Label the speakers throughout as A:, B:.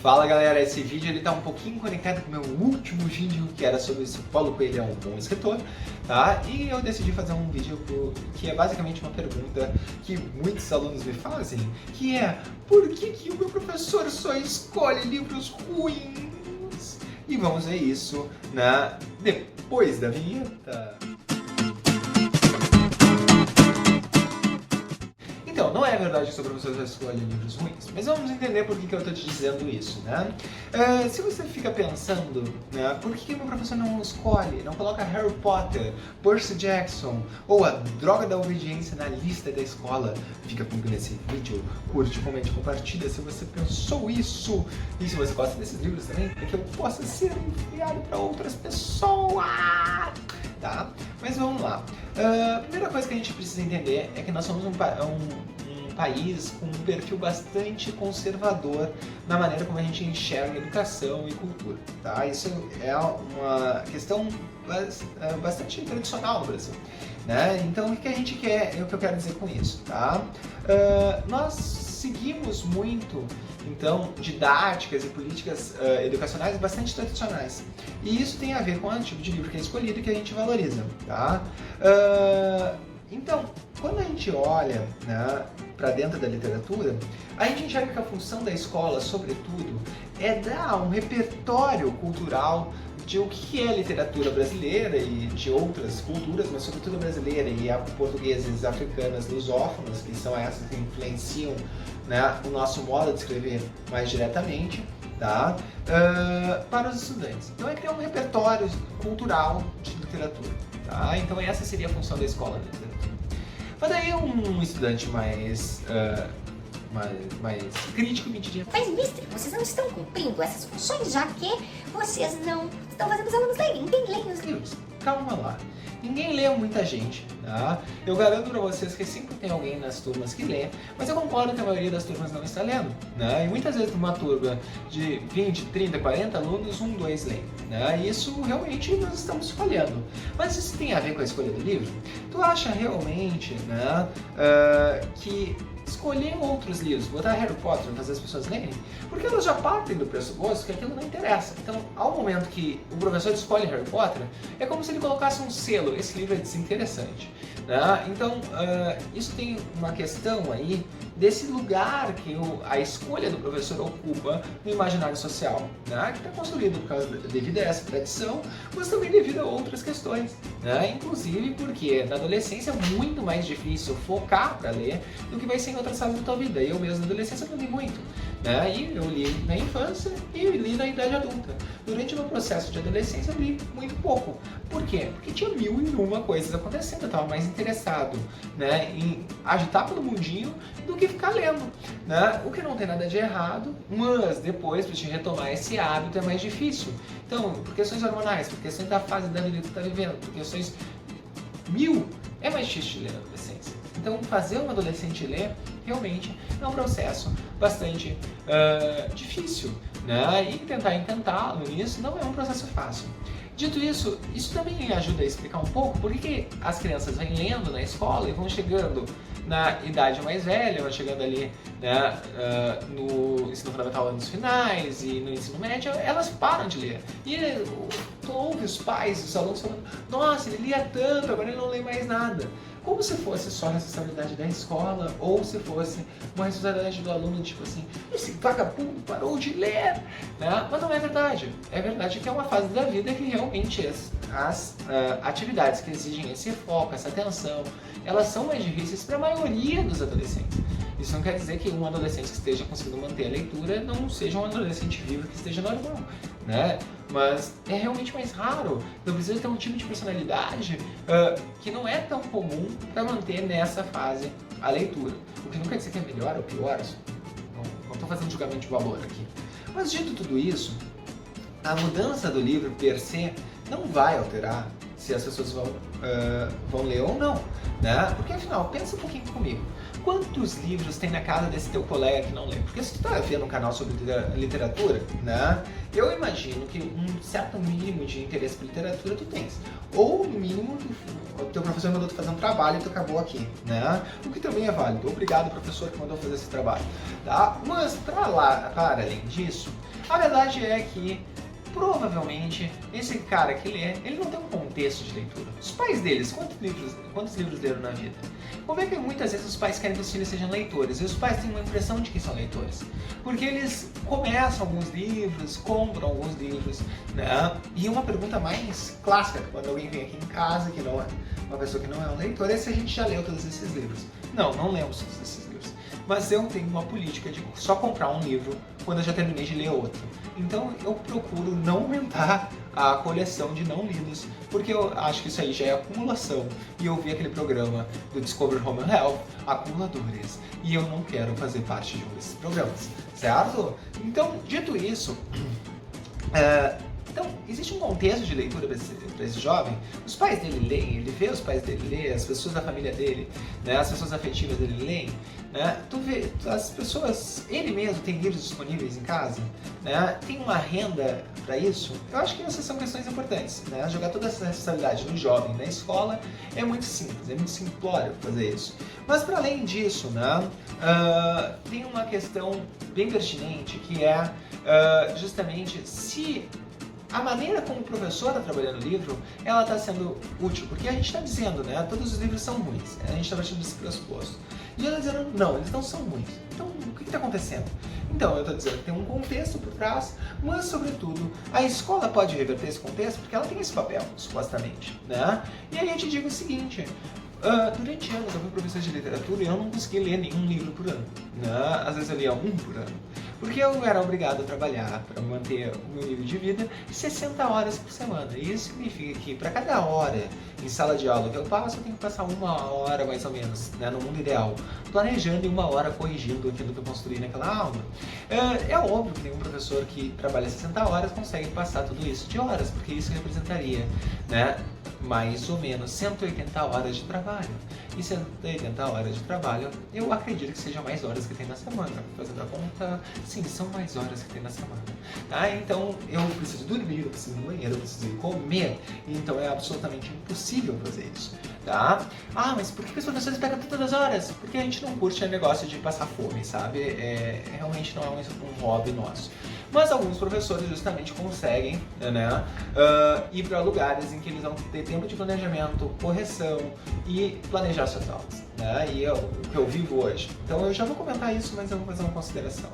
A: Fala galera, esse vídeo ele tá um pouquinho conectado com o meu último vídeo que era sobre se o Paulo Coelho é um bom escritor, tá? E eu decidi fazer um vídeo que é basicamente uma pergunta que muitos alunos me fazem, que é: por que o meu professor só escolhe livros ruins? E vamos ver isso depois da vinheta. Então, não é verdade que o seu professor só escolhe livros ruins, mas vamos entender por que eu estou te dizendo isso, né? Se você fica pensando, né, por que o meu professor não escolhe, não coloca Harry Potter, Percy Jackson ou A Droga da Obediência na lista da escola, fica comigo nesse vídeo, curte, comente, compartilha se você pensou isso. E se você gosta desses livros também, para que eu possa ser enviado para outras pessoas. Tá? Mas vamos lá. A primeira coisa que a gente precisa entender é que nós somos um país com um perfil bastante conservador na maneira como a gente enxerga educação e cultura. Tá? Isso é uma questão bastante tradicional no Brasil. Né? Então, o que a gente quer, o que eu quero dizer com isso? Tá? Nós seguimos muito, então, didáticas e políticas educacionais bastante tradicionais. E isso tem a ver com o tipo de livro que é escolhido e que a gente valoriza. Tá? Então, quando a gente olha, né, para dentro da literatura, a gente enxerga que a função da escola, sobretudo, é dar um repertório cultural de o que é a literatura brasileira e de outras culturas, mas sobretudo brasileira e a portuguesas, africanas, lusófonas, que são essas que influenciam, né, o nosso modo de escrever mais diretamente, tá? Para os estudantes. Então é criar um repertório cultural de literatura. Tá? Então essa seria a função da escola de literatura. Mas daí um estudante mais crítico me diria:
B: mas mestre, vocês não estão cumprindo essas funções, já que vocês não estão fazendo os alunos lerem. Ninguém lê os livros.
A: Calma lá. Ninguém lê muita gente, tá? Eu garanto pra vocês que sempre tem alguém nas turmas que lê, mas eu concordo que a maioria das turmas não está lendo, né? E muitas vezes numa turma de 20, 30, 40 alunos, 1, 2 leem, né? E isso realmente nós estamos falhando. Mas isso tem a ver com a escolha do livro? Tu acha realmente, né, que escolher outros livros, botar Harry Potter para fazer as pessoas lerem, porque elas já partem do pressuposto que aquilo não interessa. Então, ao momento que o professor escolhe Harry Potter, é como se ele colocasse um selo: esse livro é desinteressante. Né? Então, isso tem uma questão aí desse lugar que a escolha do professor ocupa no imaginário social, né? Que está construído devido a essa tradição, mas também devido a outras questões. Né? Inclusive porque na adolescência é muito mais difícil focar para ler do que vai ser em outras fases da tua vida. Eu mesmo na adolescência não li muito. Né? E eu li na infância e li na idade adulta. Durante o meu processo de adolescência eu li muito pouco. Por quê? Porque tinha 1001 coisas acontecendo. Eu estava mais interessado, né, em agitar pelo mundinho do que ficar lendo. Né? O que não tem nada de errado, mas depois para te retomar esse hábito é mais difícil. Então, por questões hormonais, por questões da fase da vida que tu está vivendo, por questões é mais difícil de ler na adolescência. Então, fazer um adolescente ler realmente é um processo bastante difícil, né? E tentar encantá-lo nisso não é um processo fácil. Dito isso, isso também ajuda a explicar um pouco por que as crianças vêm lendo na escola e vão chegando na idade mais velha, vão chegando ali, né, no ensino fundamental, anos finais e no ensino médio, elas param de ler. E tu ouve os pais, os alunos falando: nossa, ele lia tanto, agora ele não lê mais nada. Como se fosse só responsabilidade da escola, ou se fosse uma responsabilidade do aluno, tipo assim: esse vagabundo parou de ler. Né? Mas não é verdade. É verdade que é uma fase da vida que realmente as atividades que exigem esse foco, essa atenção, elas são mais difíceis para a maioria dos adolescentes. Isso não quer dizer que um adolescente que esteja conseguindo manter a leitura não seja um adolescente vivo que esteja normal, né? Mas é realmente mais raro. Então precisa ter um tipo de personalidade que não é tão comum para manter nessa fase a leitura. O que não quer dizer que é melhor ou pior, não estou fazendo julgamento de valor aqui. Mas dito tudo isso, a mudança do livro per se não vai alterar se as pessoas vão ler ou não, né? Porque afinal, pensa um pouquinho comigo. quantos livros tem na casa desse teu colega que não lê? Porque se tu tá vendo um canal sobre literatura, né, eu imagino que um certo mínimo de interesse por literatura tu tens. Ou, no mínimo, o teu professor mandou tu fazer um trabalho e tu acabou aqui, né? O que também é válido. Obrigado, professor, que mandou fazer esse trabalho, tá? Mas, para além disso, a verdade é que provavelmente esse cara que lê, ele não tem um contexto de leitura. Os pais deles, quantos livros leram na vida? Como é que muitas vezes os pais querem que os filhos sejam leitores? E os pais têm uma impressão de que são leitores. Porque eles começam alguns livros, compram alguns livros, né? E uma pergunta mais clássica, quando alguém vem aqui em casa, que não é uma pessoa que não é um leitor, é se a gente já leu todos esses livros. Não lemos todos esses livros. Mas eu tenho uma política de só comprar um livro quando eu já terminei de ler outro. Então eu procuro não aumentar a coleção de não lidos, porque eu acho que isso aí já é acumulação. E eu vi aquele programa do Discover Home and Health, Acumuladores, e eu não quero fazer parte de um desses programas, certo? Então, dito isso, então, existe um contexto de leitura para esse jovem. Os pais dele leem, ele vê os pais dele ler, as pessoas da família dele, né, as pessoas afetivas dele leem, né? Tu vê, as pessoas, ele mesmo tem livros disponíveis em casa, né? Tem uma renda para isso. Eu acho que essas são questões importantes, né? Jogar toda essa responsabilidade no jovem na escola é muito simples, é muito simplório fazer isso. Mas para além disso, né, tem uma questão bem pertinente que é justamente se a maneira como o professor está trabalhando o livro, ela está sendo útil, porque a gente está dizendo, né, todos os livros são ruins, a gente está partindo desse pressuposto. E ele está dizendo, não, eles não são ruins. Então, o que está acontecendo? Então, eu estou dizendo que tem um contexto por trás, mas, sobretudo, a escola pode reverter esse contexto porque ela tem esse papel, supostamente, né? E aí eu te digo o seguinte, durante anos eu fui professor de literatura e eu não consegui ler nenhum livro por ano, né? Às vezes eu lia um por ano. Porque eu era obrigado a trabalhar para manter o meu nível de vida 60 horas por semana. E isso significa que para cada hora em sala de aula que eu passo, eu tenho que passar 1 hora mais ou menos, né, no mundo ideal, planejando e 1 hora corrigindo aquilo que eu construí naquela aula. É óbvio que nenhum professor que trabalha 60 horas consegue passar tudo isso de horas, porque isso representaria, né, mais ou menos 180 horas de trabalho. E 180 horas de trabalho, eu acredito que seja mais horas que tem na semana. Fazendo a conta, sim, são mais horas que tem na semana. Tá? Então, eu preciso dormir, eu preciso ir no banheiro, eu preciso ir comer. Então, é absolutamente impossível fazer isso. Tá? Ah, mas por que os professores pegam tantas horas? Porque a gente não curte o negócio de passar fome, sabe? Realmente não é um hobby nosso. Mas alguns professores justamente conseguem, né, ir para lugares em que eles vão ter tempo de planejamento, correção e planejar suas aulas, né? E é o que eu vivo hoje. Então eu já vou comentar isso, mas eu vou fazer uma consideração.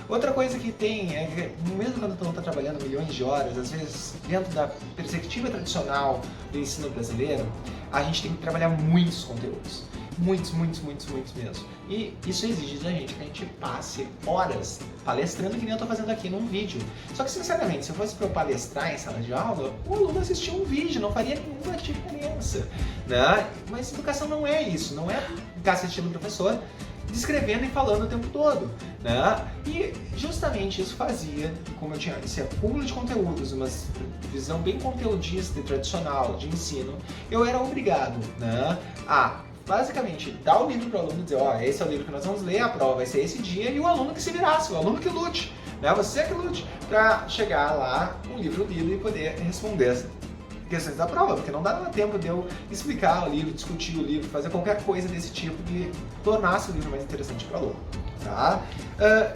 A: Outra coisa que tem é que, mesmo quando tu não está trabalhando milhões de horas, às vezes, dentro da perspectiva tradicional do ensino brasileiro, a gente tem que trabalhar muitos conteúdos. Muitos mesmo. E isso exige da gente que a gente passe horas palestrando, que nem eu estou fazendo aqui num vídeo. Só que, sinceramente, se eu fosse para eu palestrar em sala de aula, o aluno assistia um vídeo, não faria nenhuma diferença, né? Mas educação não é isso, não é ficar assistindo o professor descrevendo e falando o tempo todo, né? E justamente isso fazia, como eu tinha esse acúmulo de conteúdos, uma visão bem conteudista e tradicional de ensino, eu era obrigado, né, a basicamente dar o livro para o aluno e dizer, ó, esse é o livro que nós vamos ler, a prova vai ser esse dia, e o aluno que se virasse, o aluno que lute, né? Você que lute para chegar lá com o livro lido e poder responder as questões da prova, porque não dava tempo de eu explicar o livro, discutir o livro, fazer qualquer coisa desse tipo que tornasse o livro mais interessante para o aluno. Tá?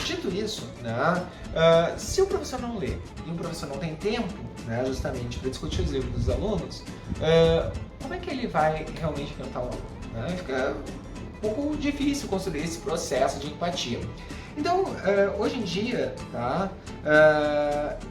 A: Dito isso, né, se o professor não lê e o professor não tem tempo, né, justamente para discutir os livros dos alunos, como é que ele vai realmente cantar o aluno? Fica um pouco difícil construir esse processo de empatia. Então, hoje em dia, tá,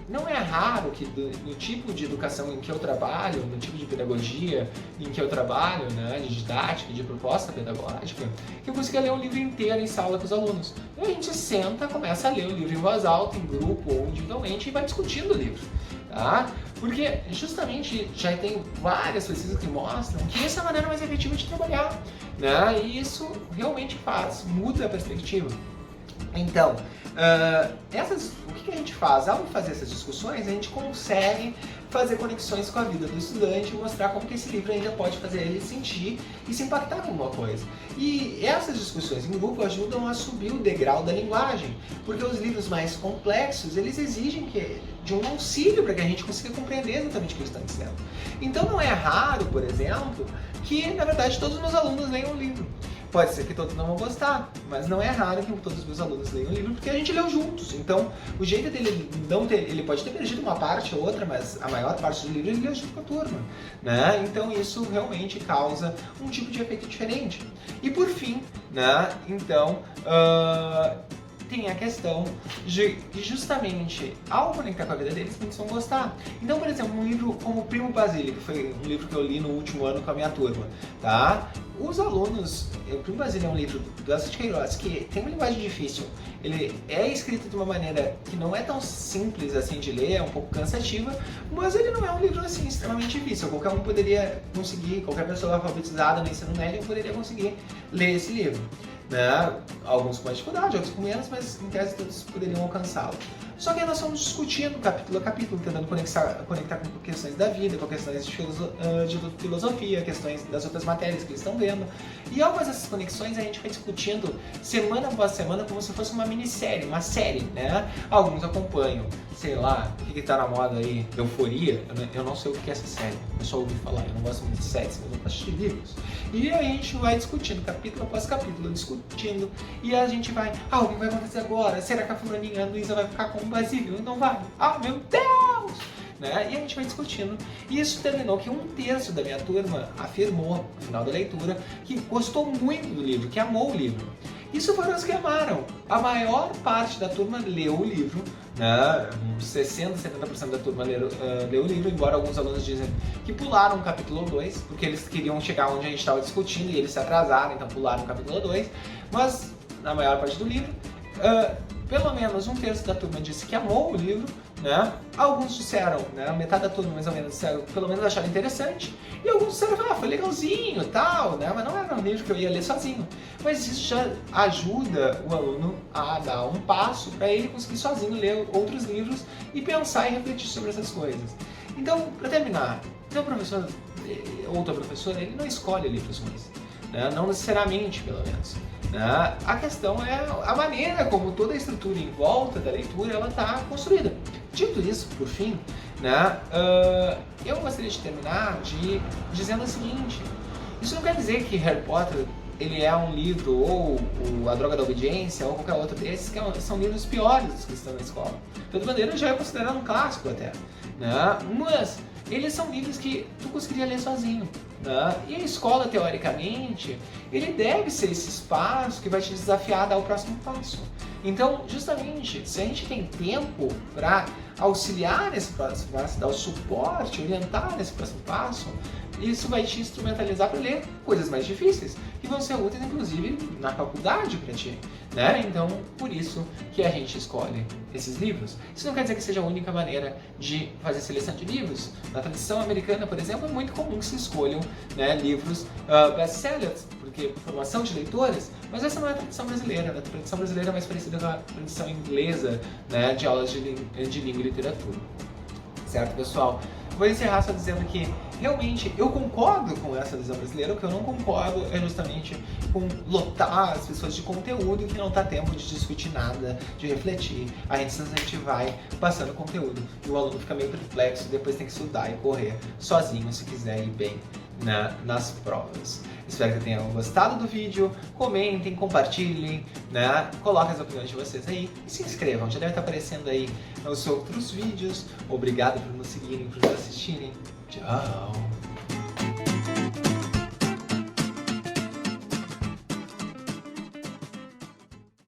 A: não é raro que no tipo de educação em que eu trabalho, no tipo de pedagogia em que eu trabalho, né, de didática, de proposta pedagógica, que eu consiga ler um livro inteiro em sala com os alunos. E a gente senta, começa a ler o livro em voz alta, em grupo ou individualmente, e vai discutindo o livro. Tá? Porque justamente já tem várias pesquisas que mostram que essa é a maneira mais efetiva de trabalhar, né? E isso realmente muda a perspectiva. Então, o que a gente faz? Ao fazer essas discussões, a gente consegue fazer conexões com a vida do estudante e mostrar como que esse livro ainda pode fazer ele sentir e se impactar com alguma coisa. E essas discussões em grupo ajudam a subir o degrau da linguagem, porque os livros mais complexos, eles exigem de um auxílio para que a gente consiga compreender exatamente o que eles estão dizendo. Então não é raro, por exemplo, que na verdade todos os meus alunos leiam um livro. Pode ser que todos não vão gostar, mas não é raro que todos os meus alunos leiam o livro, porque a gente leu juntos. Então, o jeito dele não ter, ele pode ter perdido uma parte ou outra, mas a maior parte do livro ele leu junto com a turma, né? Então, isso realmente causa um tipo de efeito diferente. E por fim, né? Então, tem a questão de justamente, ao conectar com a vida deles, eles vão gostar. Então, por exemplo, um livro como O Primo Basílio, que foi um livro que eu li no último ano com a minha turma, tá? Os alunos, O Primo Basílio é um livro do Elsa de Queiroz que tem uma linguagem difícil. Ele é escrito de uma maneira que não é tão simples assim de ler, é um pouco cansativa, mas ele não é um livro assim extremamente difícil. Qualquer um poderia conseguir, qualquer pessoa alfabetizada no ensino médio poderia conseguir ler esse livro, né? Alguns com mais dificuldade, outros com menos, mas em tese todos poderiam alcançá-lo. Só que aí nós estamos discutindo capítulo a capítulo, tentando conectar com questões da vida, com questões de filosofia, questões das outras matérias que eles estão vendo. E ao fazer essas conexões, a gente vai discutindo semana após semana como se fosse uma minissérie, uma série, né? Alguns acompanham, sei lá, o que tá na moda aí, Euforia. Eu não sei o que é essa série, eu só ouvi falar, eu não gosto muito de séries, mas eu gosto de livros. E aí a gente vai discutindo, capítulo após capítulo, discutindo, e a gente vai, o que vai acontecer agora? Será que a fulaninha, a Luísa vai ficar com o Basílio? Não vai? Meu Deus! Né? E a gente vai discutindo. E isso terminou que 1/3 da minha turma afirmou, no final da leitura, que gostou muito do livro, que amou o livro. Isso foram os que amaram. A maior parte da turma leu o livro, né? 60%, 70% da turma leu o livro, embora alguns alunos dizem que pularam o capítulo 2, porque eles queriam chegar onde a gente estava discutindo e eles se atrasaram, então pularam o capítulo 2. Mas, na maior parte do livro, pelo menos 1/3 da turma disse que amou o livro, né? Alguns disseram, né? Metade da turma mais ou menos disseram, pelo menos acharam interessante, e alguns disseram, foi legalzinho e tal, né? Mas não era um livro que eu ia ler sozinho. Mas isso já ajuda o aluno a dar um passo para ele conseguir sozinho ler outros livros e pensar e refletir sobre essas coisas. Então, para terminar, teu professor ou tua professora, ele não escolhe livros ruins, né? Não necessariamente, pelo menos. A questão é a maneira como toda a estrutura em volta da leitura ela está construída. Dito isso, por fim, né, eu gostaria de terminar dizendo o seguinte: isso não quer dizer que Harry Potter ele é um livro, ou A Droga da Obediência, ou qualquer outro desses, que são livros piores dos que estão na escola. De toda maneira, já é considerado um clássico até, né? Mas eles são livros que tu conseguiria ler sozinho, né? E a escola, teoricamente, ele deve ser esse espaço que vai te desafiar a dar o próximo passo. Então, justamente, se a gente tem tempo para auxiliar nesse próximo passo, dar o suporte, orientar nesse próximo passo, isso vai te instrumentalizar para ler coisas mais difíceis, que vão ser úteis, inclusive, na faculdade para ti, né? Então, por isso que a gente escolhe esses livros. Isso não quer dizer que seja a única maneira de fazer seleção de livros. Na tradição americana, por exemplo, é muito comum que se escolham, né, livros best-sellers, porque formação de leitores, mas essa não é a tradição brasileira. A tradição brasileira é mais parecida com a tradição inglesa, né, de aulas de língua e literatura. Certo, pessoal? Vou encerrar só dizendo que realmente eu concordo com essa visão brasileira. O que eu não concordo é justamente com lotar as pessoas de conteúdo e que não está tempo de discutir nada, de refletir. A gente vai passando conteúdo e o aluno fica meio perplexo e depois tem que estudar e correr sozinho se quiser ir bem nas provas. Espero que tenham gostado do vídeo, comentem, compartilhem, né? Coloquem as opiniões de vocês aí e se inscrevam, já deve estar aparecendo aí nos outros vídeos. Obrigado por nos seguirem, por nos assistirem. Tchau!